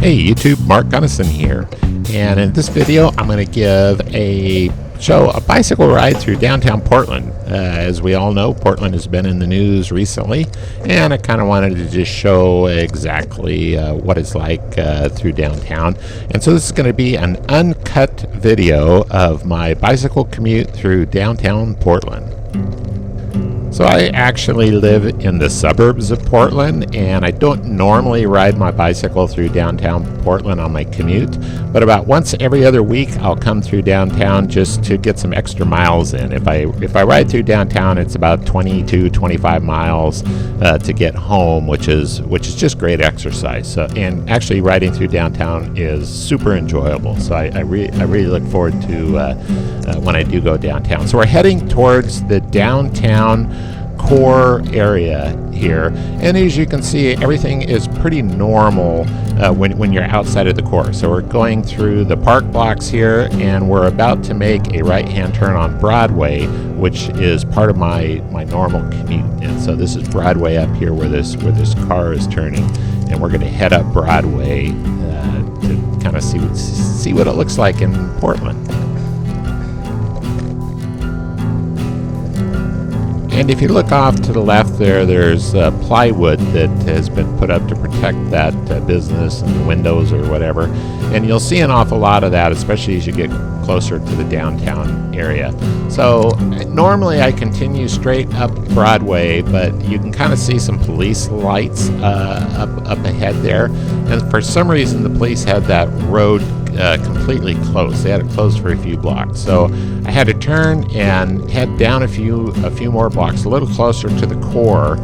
Hey YouTube, Mark Gunnison here, and in this video I'm going to show a bicycle ride through downtown Portland. As we all know, Portland has been in the news recently, and I kind of wanted to just show exactly what it's like through downtown. And so this is going to be an uncut video of my bicycle commute through downtown Portland. So I actually live in the suburbs of Portland, and I don't normally ride my bicycle through downtown Portland on my commute, but about once every other week I'll come through downtown just to get some extra miles in. If I ride through downtown, it's about 25 miles to get home, which is just great exercise. So, and actually riding through downtown is super enjoyable. So I really look forward to when I do go downtown. So we're heading towards the downtown core area here, and as you can see, everything is pretty normal when you're outside of the core. So we're going through the park blocks here, and we're about to make a right-hand turn on Broadway, which is part of my normal commute. And so this is Broadway up here where this car is turning, and we're going to head up Broadway to kind of see what it looks like in Portland. And if you look off to the left there's plywood that has been put up to protect that business and the windows or whatever. And you'll see an awful lot of that, especially as you get closer to the downtown area. So normally I continue straight up Broadway, but you can kind of see some police lights up ahead there. And for some reason the police had that road completely closed. They had it closed for a few blocks, so I had to turn and head down a few more blocks, a little closer to the core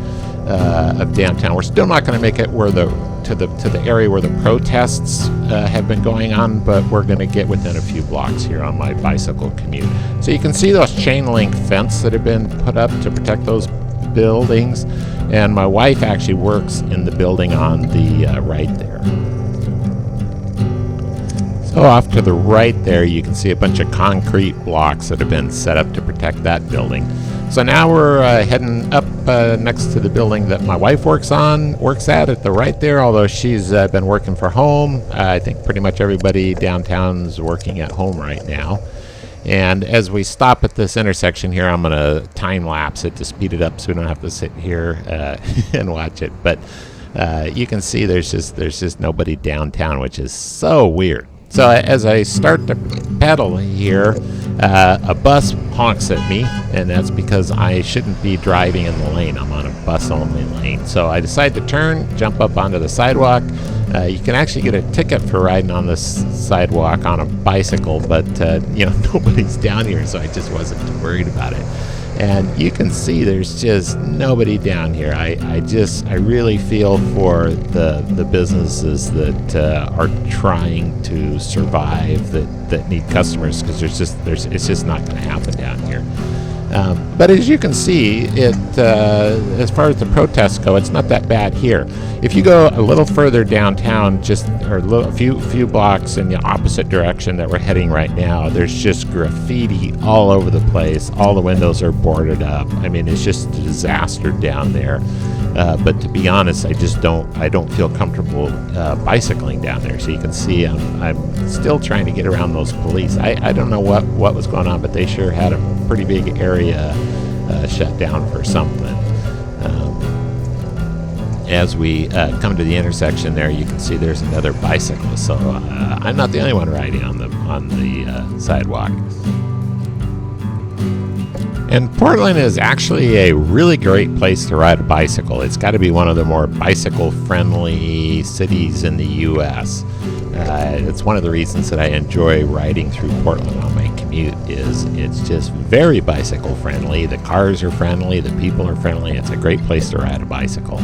of downtown. We're still not going to make it to the area where the protests have been going on, but we're going to get within a few blocks here on my bicycle commute. So you can see those chain link fence that have been put up to protect those buildings, and my wife actually works in the building on the right there. So off to the right there, you can see a bunch of concrete blocks that have been set up to protect that building. So now we're heading up next to the building that my wife works at the right there, although she's been working from home. I think pretty much everybody downtown's working at home right now. And as we stop at this intersection here, I'm going to time lapse it to speed it up so we don't have to sit here and watch it. But you can see there's just nobody downtown, which is so weird. So as I start to pedal here, a bus honks at me, and that's because I shouldn't be driving in the lane. I'm on a bus-only lane. So I decide to turn, jump up onto the sidewalk. You can actually get a ticket for riding on this sidewalk on a bicycle, but nobody's down here, so I just wasn't too worried about it. And you can see there's just nobody down here. I really feel for the businesses that are trying to survive, that need customers, because it's just not going to happen down here. But as you can see, as far as the protests go, it's not that bad here. If you go a little further downtown, a few blocks in the opposite direction that we're heading right now, there's just graffiti all over the place. All the windows are boarded up. I mean, it's just a disaster down there. But to be honest, I don't feel comfortable bicycling down there. So you can see I'm still trying to get around those police. I don't know what was going on, but they sure had a pretty big area shut down for something. As we come to the intersection there, you can see there's another bicyclist. So I'm not the only one riding on the sidewalk. And Portland is actually a really great place to ride a bicycle. It's got to be one of the more bicycle-friendly cities in the U.S. It's one of the reasons that I enjoy riding through Portland on my commute. It's just very bicycle-friendly. The cars are friendly. The people are friendly. It's a great place to ride a bicycle.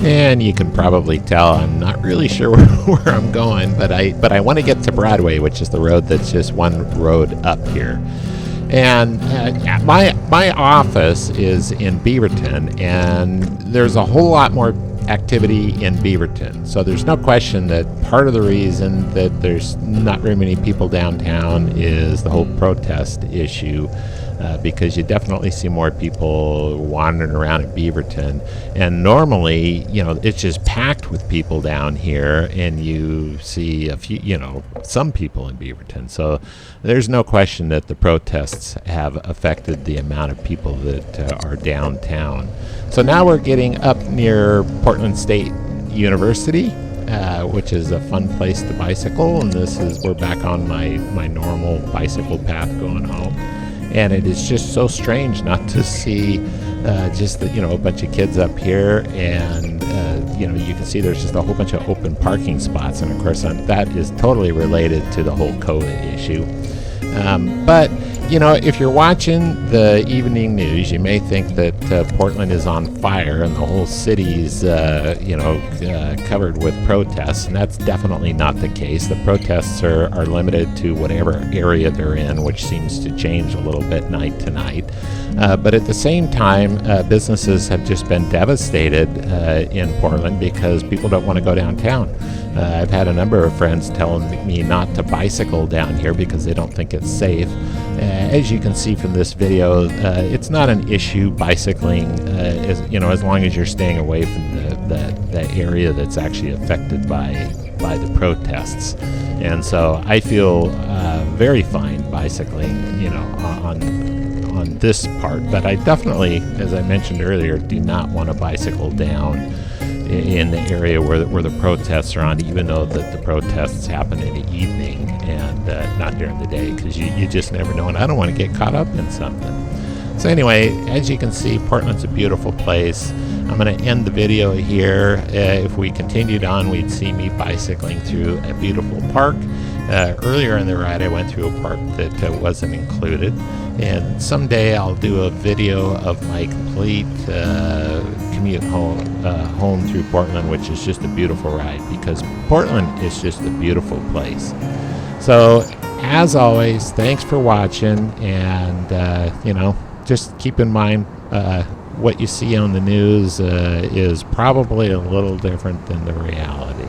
And you can probably tell I'm not really sure where I'm going, but I want to get to Broadway, which is the road that's just one road up here. And my office is in Beaverton, and there's a whole lot more activity in Beaverton. So there's no question that part of the reason that there's not very many people downtown is the whole protest issue. Because you definitely see more people wandering around in Beaverton, and normally, it's just packed interact with people down here, and you see a few, some people in Beaverton. So there's no question that the protests have affected the amount of people that are downtown. So now we're getting up near Portland State University, which is a fun place to bicycle, and we're back on my normal bicycle path going home. And it is just so strange not to see a bunch of kids up here, and you can see there's just a whole bunch of open parking spots, and of course that is totally related to the whole COVID issue. But if you're watching the evening news, you may think that Portland is on fire and the whole city's covered with protests, and that's definitely not the case. The protests are limited to whatever area they're in, which seems to change a little bit night to night. But at the same time, businesses have just been devastated in Portland because people don't want to go downtown. I've had a number of friends telling me not to bicycle down here because they don't think it's safe. As you can see from this video, it's not an issue bicycling, as long as you're staying away from the area that's actually affected by the protests. And so I feel very fine bicycling, on this part. But I definitely, as I mentioned earlier, do not want to bicycle down in the area where the protests are on, even though that the protests happen in the evening and not during the day, because you just never know, and I don't want to get caught up in something. So anyway, as you can see, Portland's a beautiful place. I'm going to end the video here. If we continued on, we'd see me bicycling through a beautiful park. Earlier in the ride, I went through a park that wasn't included, and someday I'll do a video of my complete commute home through Portland, which is just a beautiful ride, because Portland is just a beautiful place. So as always, thanks for watching, and just keep in mind what you see on the news is probably a little different than the reality.